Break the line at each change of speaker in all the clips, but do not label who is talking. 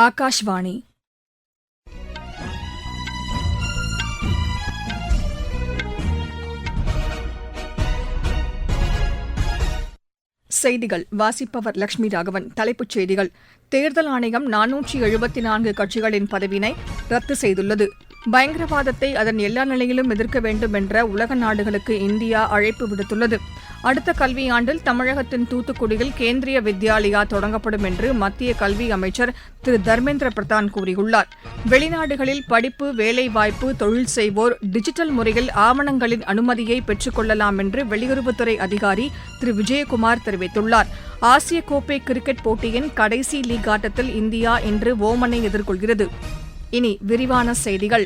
ஆகாஷ்வாணி. செய்திகள் வாசிப்பவர் லட்சுமி ராகவன். தலைப்புச் செய்திகள்: தேர்தல் ஆணையம் 474 கட்சிகளின் பதவியினை ரத்து செய்துள்ளது. பயங்கரவாதத்தை அதன் எல்லா நிலையிலும் எதிர்க்க வேண்டும் என்ற உலக நாடுகளுக்கு இந்தியா அழைப்பு விடுத்துள்ளது. அடுத்த கல்வியாண்டில் தமிழகத்தின் தூத்துக்குடியில் கேந்திரிய வித்யாலயா தொடங்கப்படும் என்று மத்திய கல்வி அமைச்சர் திரு தர்மேந்திர பிரதான் கூறியுள்ளார். வெளிநாடுகளில் படிப்பு, வேலைவாய்ப்பு, தொழில் செய்வோர் டிஜிட்டல் முறையில் ஆவணங்களின் அனுமதியை பெற்றுக் கொள்ளலாம் என்று வெளியுறவுத்துறை அதிகாரி திரு விஜயகுமார் தெரிவித்துள்ளார். ஆசிய கோப்பை கிரிக்கெட் போட்டியின் கடைசி லீக் ஆட்டத்தில் இந்தியா இன்று ஓமனை எதிர்கொள்கிறது. இனி விரிவான செய்திகள்.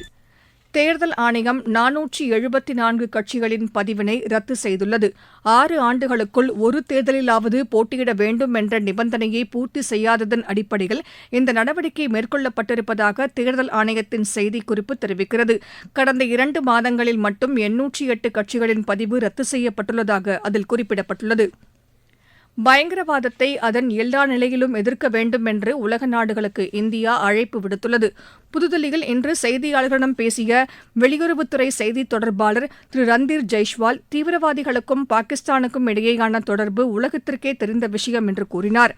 தேர்தல் ஆணையம் 474 கட்சிகளின் பதிவினை ரத்து செய்துள்ளது. 6 ஆண்டுகளுக்குள் ஒரு தேர்தலிலாவது போட்டியிட வேண்டும் என்ற நிபந்தனையை பூர்த்தி செய்யாததன் அடிப்படையில் இந்த நடவடிக்கை மேற்கொள்ளப்பட்டிருப்பதாக தேர்தல் ஆணையத்தின் செய்திக்குறிப்பு தெரிவிக்கிறது. கடந்த 2 மாதங்களில் மட்டும் 808 கட்சிகளின் பதிவு ரத்து செய்யப்பட்டுள்ளதாக அதில் குறிப்பிடப்பட்டுள்ளது. பயங்கரவாதத்தை அதன் எல்லா நிலையிலும் எதிர்க்க வேண்டும் என்று உலக நாடுகளுக்கு இந்தியா அழைப்பு விடுத்துள்ளது. புதுதில்லியில் இன்று செய்தியாளர்களிடம் பேசிய வெளியுறவுத்துறை செய்தித் தொடர்பாளர் திரு ரந்தீர் ஜெய்ஷ்வால், தீவிரவாதிகளுக்கும் பாகிஸ்தானுக்கும் இடையேயான தொடர்பு உலகத்திற்கே தெரிந்த விஷயம் என்று கூறினார்.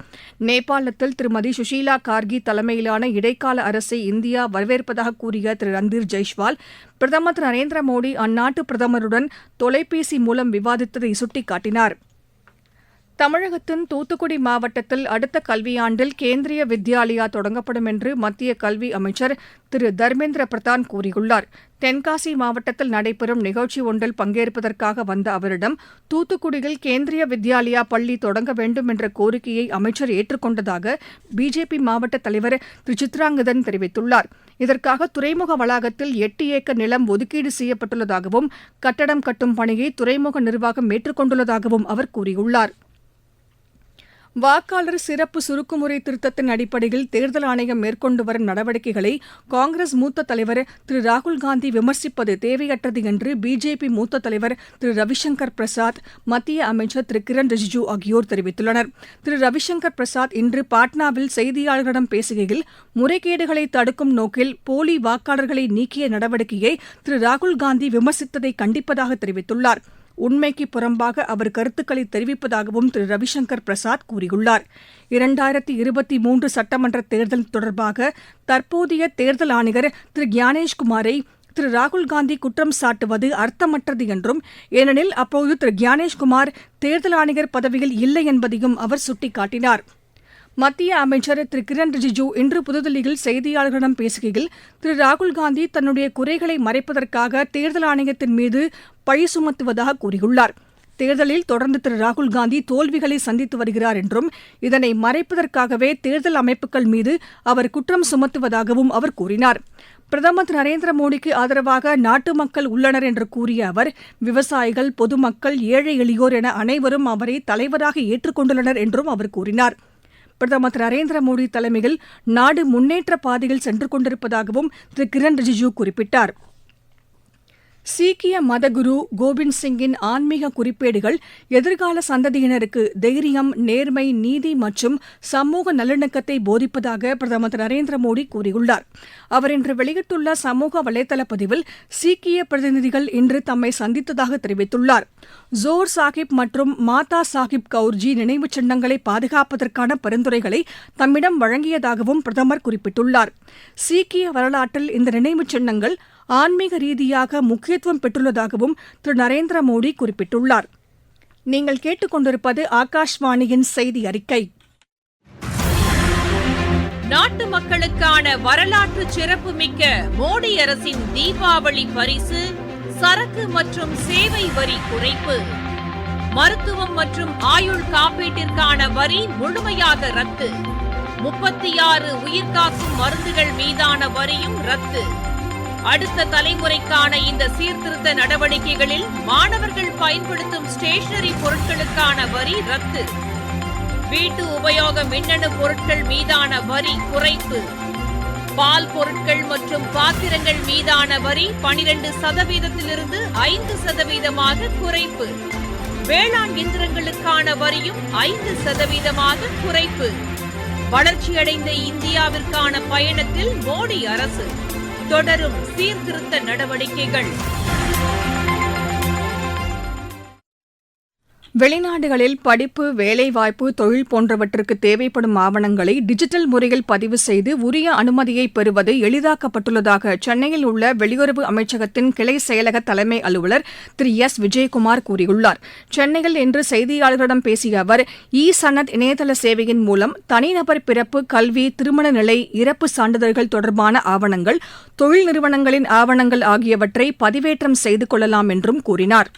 நேபாளத்தில் திருமதி சுஷீலா கார்கி தலைமையிலான இடைக்கால அரசை இந்தியா வரவேற்பதாக கூறிய திரு ரந்தீர் ஜெய்ஷ்வால், பிரதமர் திரு நரேந்திர மோடி அந்நாட்டு பிரதமருடன் தொலைபேசி மூலம் விவாதித்ததை சுட்டிக்காட்டினார். தமிழகத்தின் தூத்துக்குடி மாவட்டத்தில் அடுத்த கல்வியாண்டில் கேந்திரிய வித்யாலயா தொடங்கப்படும் என்று மத்திய கல்வி அமைச்சர் திரு தர்மேந்திர பிரதான் கூறியுள்ளார். தென்காசி மாவட்டத்தில் நடைபெறும் நிகழ்ச்சி ஒன்றில் பங்கேற்பதற்காக வந்த அவரிடம் தூத்துக்குடியில் கேந்திரிய வித்யாலயா பள்ளி தொடங்க வேண்டும் என்ற கோரிக்கையை அமைச்சர் ஏற்றுக்கொண்டதாக பிஜேபி மாவட்ட தலைவர் திரு சித்ராங்கதன் தெரிவித்துள்ளார். இதற்காக துறைமுக வளாகத்தில் 8 ஏக்கர் நிலம் ஒதுக்கீடு செய்யப்பட்டுள்ளதாகவும் கட்டடம் கட்டும் பணியை துறைமுக நிர்வாகம் ஏற்றுக்கொண்டுள்ளதாகவும் அவர் கூறியுள்ளார். வாக்காளர் சிறப்பு சுருக்குமுறை திருத்தத்தின் அடிப்படையில் தேர்தல் ஆணையம் மேற்கொண்டு வரும் நடவடிக்கைகளை காங்கிரஸ் மூத்த தலைவர் திரு ராகுல்காந்தி விமர்சிப்பது தேவையற்றது என்று பிஜேபி மூத்த தலைவர் திரு ரவிசங்கர் பிரசாத், மத்திய அமைச்சர் திரு கிரண் ரிஜிஜூ ஆகியோர் தெரிவித்துள்ளனர். திரு ரவிசங்கர் பிரசாத் இன்று பாட்னாவில் செய்தியாளர்களிடம் பேசுகையில், முறைகேடுகளை தடுக்கும் நோக்கில் போலி வாக்காளர்களை நீக்கிய நடவடிக்கையை திரு ராகுல்காந்தி விமர்சித்ததை கண்டிப்பதாக தெரிவித்துள்ளார். உண்மைக்கு புறம்பாக அவர் கருத்துக்களை தெரிவிப்பதாகவும் திரு ரவிசங்கர் பிரசாத் கூறியுள்ளார். 2023 சட்டமன்ற தேர்தல் தொடர்பாக தற்போதைய தேர்தல் ஆணையர் திரு ஞானேஷ்குமாரை திரு ராகுல்காந்தி குற்றம் சாட்டுவது அர்த்தமற்றது என்றும், ஏனெனில் அப்போது திரு ஞானேஷ்குமார் தேர்தல் ஆணையர் பதவியில் இல்லை என்பதையும் அவர் சுட்டிக்காட்டினார். மத்திய அமைச்சர் திரு கிரண் ரிஜிஜூ இன்று புதுதில்லியில் செய்தியாளர்களிடம் பேசுகையில், திரு ராகுல்காந்தி தன்னுடைய குறைகளை மறைப்பதற்காக தேர்தல் ஆணையத்தின் மீது பழி சுமத்துவதாக கூறியுள்ளார். தேர்தலில் தொடர்ந்து திரு ராகுல்காந்தி தோல்விகளை சந்தித்து வருகிறார் என்றும், இதனை மறைப்பதற்காகவே தேர்தல் அமைப்புகள் மீது அவர் குற்றம் சுமத்துவதாகவும் அவர் கூறினார். பிரதமர் திரு நரேந்திர மோடிக்கு ஆதரவாக நாட்டு மக்கள் உள்ளனர் என்று கூறிய அவர், விவசாயிகள், பொதுமக்கள், ஏழை எளியோர் என அனைவரும் அவரை தலைவராக ஏற்றுக்கொண்டுள்ளனர் என்றும் அவர் கூறினார். பிரதமர் திரு நரேந்திர மோடி தலைமையில் நாடு முன்னேற்ற பாதையில் சென்று கொண்டிருப்பதாகவும் திரு கிரண் ரிஜிஜூ குறிப்பிட்டார். சீக்கிய மதகுரு கோபிந்த் சிங்கின் ஆன்மீக குறிப்பேடுகள் எதிர்கால சந்ததியினருக்கு தைரியம், நேர்மை, நீதி மற்றும் சமூக நல்லிணக்கத்தை போதிப்பதாக பிரதமர் திரு நரேந்திர மோடி கூறியுள்ளார். அவர் இன்று வெளியிட்டுள்ள சமூக வலைதள பதிவில், சீக்கிய பிரதிநிதிகள் இன்று தம்மை சந்தித்ததாக தெரிவித்துள்ளார். ஜோர் சாஹிப் மற்றும் மாதா சாஹிப் கவுர்ஜி நினைவுச் சின்னங்களை பாதுகாப்பதற்கான பரிந்துரைகளை தம்மிடம் வழங்கியதாகவும் பிரதமர் குறிப்பிட்டுள்ளார். சீக்கிய வரலாற்றில் இந்த நினைவுச் சின்னங்கள் ஆன்மீக ரீதியாக முக்கியத்துவம் பெற்றுள்ளதாகவும் திரு நரேந்திர மோடி குறிப்பிட்டுள்ளார். நீங்கள் கேட்டுக்கொண்டிருப்பது ஆகாஷ்வாணியின் செய்தி அறிக்கை.
நாட்டு மக்களுக்கான வரலாற்று சிறப்புமிக்க மோடி அரசின் தீபாவளி பரிசு சரக்கு மற்றும் சேவை வரி குறைப்பு. மருத்துவம் மற்றும் ஆயுள் காப்பீட்டிற்கான வரி முழுமையாக ரத்து. 36 உயிர்காக்கும் மருந்துகள் மீதான வரியும் ரத்து. அடுத்த தலைமுறைக்கான இந்த சீர்திருத்த நடவடிக்கைகளில் மாணவர்கள் பயன்படுத்தும் ஸ்டேஷனரி பொருட்களுக்கான வரி ரத்து. வீட்டு உபயோக மின்னணு பொருட்கள் மீதான வரி குறைப்பு. பால் பொருட்கள் மற்றும் பாத்திரங்கள் மீதான வரி 12% 5% குறைப்பு. வேளாண் இயந்திரங்களுக்கான வரியும் 5% குறைப்பு. வளர்ச்சியடைந்த இந்தியாவிற்கான பயணத்தில் மோடி அரசு தொடரும் சீர்திருத்த நடவடிக்கைகள்.
வெளிநாடுகளில் படிப்பு, வேலைவாய்ப்பு, தொழில் போன்றவற்றுக்கு தேவைப்படும் ஆவணங்களை டிஜிட்டல் முறையில் பதிவு செய்து உரிய அனுமதியை பெறுவது எளிதாக்கப்பட்டுள்ளதாக சென்னையில் உள்ள வெளியுறவு அமைச்சகத்தின் கிளை செயலக தலைமை அலுவலர் திரு எஸ் விஜயகுமார் கூறியுள்ளார். சென்னையில் இன்று செய்தியாளர்களிடம் பேசிய அவர், இ-சனத் இணையதள சேவையின் மூலம் தனிநபர் பிறப்பு, கல்வி, திருமண நிலை, இறப்பு சான்றிதழ்கள் தொடர்பான ஆவணங்கள், தொழில் நிறுவனங்களின் ஆவணங்கள் ஆகியவற்றை பதிவேற்றம் செய்து கொள்ளலாம் என்றும் கூறினார்.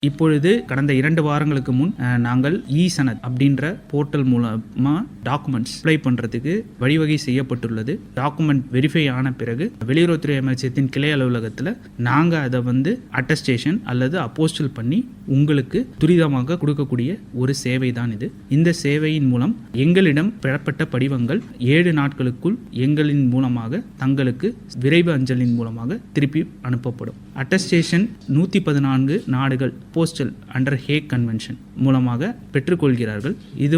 இப்பொழுது கடந்த 2 வாரங்களுக்கு முன் நாங்கள் இ-சனத் அப்படின்ற போர்ட்டல் மூலமாக டாக்குமெண்ட்ஸ் அப்ளை பண்ணுறதுக்கு வழிவகை செய்யப்பட்டுள்ளது. டாக்குமெண்ட் வெரிஃபை ஆன பிறகு வெளியுறவுத்துறை அமைச்சகத்தின் கிளை அலுவலகத்தில் நாங்கள் அதை அட்டஸ்டேஷன் அல்லது அப்போஸ்டல் பண்ணி உங்களுக்கு துரிதமாக கொடுக்கக்கூடிய ஒரு சேவை தான் இது. இந்த சேவையின் மூலம் எங்களிடம் பெறப்பட்ட படிவங்கள் 7 நாட்களுக்குள் எங்களின் மூலமாக தங்களுக்கு விரைவு அஞ்சலின் மூலமாக திருப்பி அனுப்பப்படும். அட்டஸ்டேஷன் 114 நாடுகள் போஸ்டல் அண்டர் ஹேக் கன்வென்ஷன் மூலமாக பெற்றுக்கொள்கிறார்கள். இது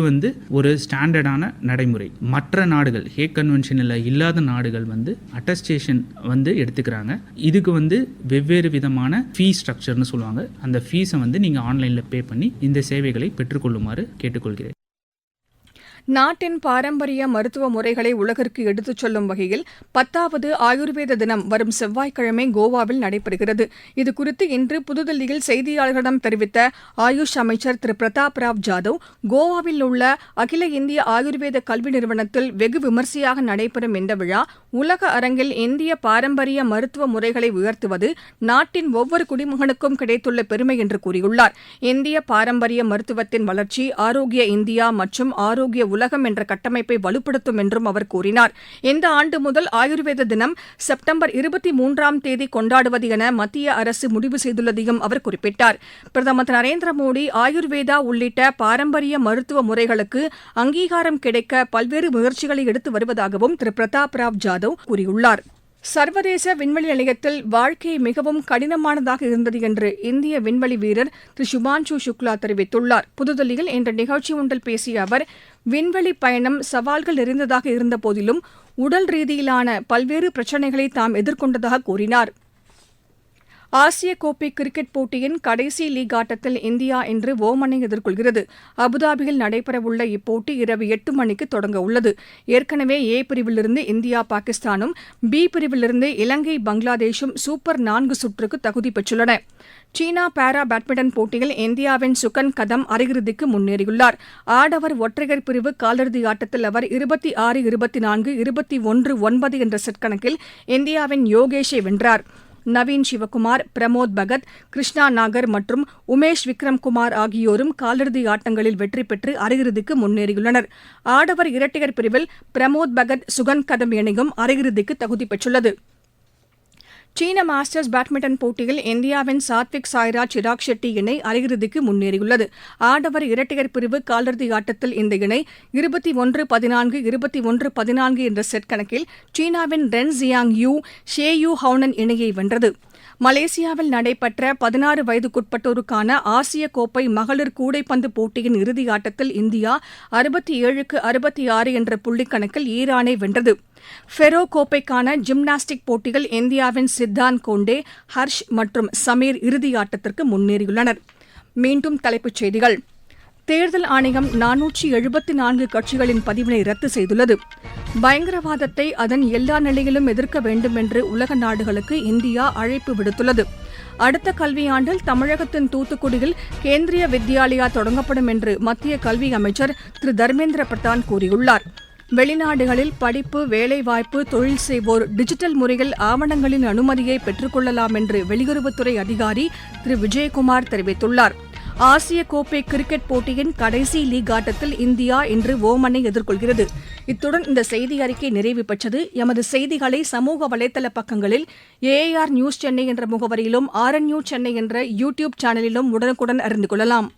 ஒரு ஸ்டாண்டர்டான நடைமுறை. மற்ற நாடுகள் ஹேக் கன்வென்ஷனில் இல்லாத நாடுகள் அட்டஸ்டேஷன் எடுத்துக்கிறாங்க. இதுக்கு வெவ்வேறு விதமான ஃபீ ஸ்ட்ரக்சர்னு சொல்லுவாங்க. அந்த ஃபீஸை நீங்கள் ஆன்லைனில் பே பண்ணி இந்த சேவைகளை பெற்றுக்கொள்ளுமாறு கேட்டுக்கொள்கிறேன்.
நாட்டின் பாரம்பரிய மருத்துவ முறைகளை உலகிற்கு எடுத்துச் சொல்லும் வகையில் 10வது ஆயுர்வேத தினம் வரும் செவ்வாய்க்கிழமை கோவாவில் நடைபெறுகிறது. இதுகுறித்து இன்று புதுதில்லியில் செய்தியாளர்களிடம் தெரிவித்த ஆயுஷ் அமைச்சர் திரு பிரதாப் ராவ் ஜாதவ், கோவாவில் உள்ள அகில இந்திய ஆயுர்வேத கல்வி நிறுவனத்தில் வெகு விமரிசையாக நடைபெறும் இந்த விழா உலக அரங்கில் இந்திய பாரம்பரிய மருத்துவ முறைகளை உயர்த்துவது நாட்டின் ஒவ்வொரு குடிமகனுக்கும் கிடைத்துள்ள பெருமை என்று கூறியுள்ளார். இந்திய பாரம்பரிய மருத்துவத்தின் வளர்ச்சி ஆரோக்கிய இந்தியா மற்றும் ஆரோக்கிய உலகம் என்ற கட்டமைப்பை வலுப்படுத்தும் என்றும் அவர் கூறினார். இந்த ஆண்டு முதல் ஆயுர்வேத தினம் செப்டம்பர் 23ஆம் தேதி கொண்டாடுவது என மத்திய அரசு முடிவு செய்துள்ளதையும் அவர் குறிப்பிட்டார். பிரதமர் திரு நரேந்திர மோடி ஆயுர்வேதா உள்ளிட்ட பாரம்பரிய மருத்துவ முறைகளுக்கு அங்கீகாரம் கிடைக்க பல்வேறு முயற்சிகளை எடுத்து வருவதாகவும் திரு பிரதாப் ராவ் ஜாதவ் கூறியுள்ளார். சர்வதேச விண்வெளி நிலையத்தில் வாழ்க்கை மிகவும் கடினமானதாக இருந்தது என்று இந்திய விண்வெளி வீரர் திரு சுபான்ஷு சுக்லா தெரிவித்துள்ளார். புதுதில்லியில் இன்று நிகழ்ச்சி ஒன்றில் பேசிய அவர், விண்வெளி பயணம் சவால்கள் நிறைந்ததாக இருந்தபோதிலும் உடல் ரீதியிலான பல்வேறு பிரச்சினைகளை தாம் எதிர்கொண்டதாக கூறினார். ஆசிய கோப்பை கிரிக்கெட் போட்டியின் கடைசி லீக் ஆட்டத்தில் இந்தியா இன்று ஓமனை எதிர்கொள்கிறது. அபுதாபியில் நடைபெறவுள்ள இப்போட்டி இரவு 8 மணிக்கு தொடங்க உள்ளது. ஏற்கனவே ஏ பிரிவிலிருந்து இந்தியா, பாகிஸ்தானும், பி பிரிவிலிருந்து இலங்கை, பங்களாதேஷும் சூப்பர் 4 சுற்றுக்கு தகுதி பெற்றுள்ளன. சீனா பாரா பேட்மிண்டன் போட்டியில் இந்தியாவின் சுகன் கதம் அரையிறுதிக்கு முன்னேறியுள்ளார். ஆடவர் ஒற்றையர் பிரிவு காலிறுதி ஆட்டத்தில் அவர் 26-24, 21-9 என்ற செட் கணக்கில் இந்தியாவின் யோகேஷை வென்றார். நவீன் சிவகுமார், பிரமோத் பகத், கிருஷ்ணா நாகர் மற்றும் உமேஷ் விக்ரம்குமார் ஆகியோரும் காலிறுதி ஆட்டங்களில் வெற்றி பெற்று அரையிறுதிக்கு முன்னேறியுள்ளனர். ஆடவர் இரட்டையர் பிரிவில் பிரமோத் பகத், சுகன் கதம் இணையும் அரையிறுதிக்கு தகுதி பெற்றுள்ளது. சீன மாஸ்டர்ஸ் பேட்மிண்டன் போட்டியில் இந்தியாவின் சாத்விக் சாய்ராஜ், சிராக் ஷெட்டி இணை அரையிறுதிக்கு முன்னேறியுள்ளது. ஆடவர் இரட்டையர் பிரிவு காலிறுதி ஆட்டத்தில் இந்த இணை 21-14, 21-14 என்ற செட் கணக்கில் சீனாவின் ரென் ஜியாங் யூ, ஷே யூ ஹவுனன் இணையை வென்றது. மலேசியாவில் நடைபெற்ற 16 வயதுக்குட்பட்டோருக்கான ஆசிய கோப்பை மகளிர் கூடைப்பந்து போட்டியின் இறுதி ஆட்டத்தில் இந்தியா 67-66 என்ற புள்ளிக்கணக்கில் ஈரானை வென்றது. ஃபெரோ கோப்பைக்கான ஜிம்னாஸ்டிக் போட்டியில் இந்தியாவின் சித்தாந்த் கோண்டே, ஹர்ஷ் மற்றும் சமீர் இறுதி ஆட்டத்திற்கு முன்னேறியுள்ளனர். மீண்டும் தலைப்புச் செய்திகள். தேர்தல் ஆணையம் 474 கட்சிகளின் பதிவினை ரத்து செய்துள்ளது. பயங்கரவாதத்தை அதன் எல்லா நிலையிலும் எதிர்க்க வேண்டும் என்று உலக நாடுகளுக்கு இந்தியா அழைப்பு விடுத்துள்ளது. அடுத்த கல்வியாண்டில் தமிழகத்தின் தூத்துக்குடியில் கேந்திரிய வித்யாலயா தொடங்கப்படும் என்று மத்திய கல்வி அமைச்சர் திரு தர்மேந்திர பிரதான் கூறியுள்ளார். வெளிநாடுகளில் படிப்பு, வேலைவாய்ப்பு, தொழில் செய்வோர் டிஜிட்டல் முறையில் ஆவணங்களின் அனுமதியை பெற்றுக் கொள்ளலாம் என்று வெளியுறவுத்துறை அதிகாரி திரு விஜயகுமார் தெரிவித்துள்ளார். ஆசிய கோப்பை கிரிக்கெட் போட்டியின் கடைசி லீக் ஆட்டத்தில் இந்தியா இன்று ஓமனை எதிர்கொள்கிறது. இத்துடன் இந்த செய்தி அறிக்கை நிறைவு பெற்றது. எமது செய்திகளை சமூக வலைதள பக்கங்களில் AAR நியூஸ் சென்னை என்ற முகவரியிலும், RNU சென்னை என்ற யூடியூப் சேனலிலும் உடனுக்குடன் அறிந்து கொள்ளலாம்.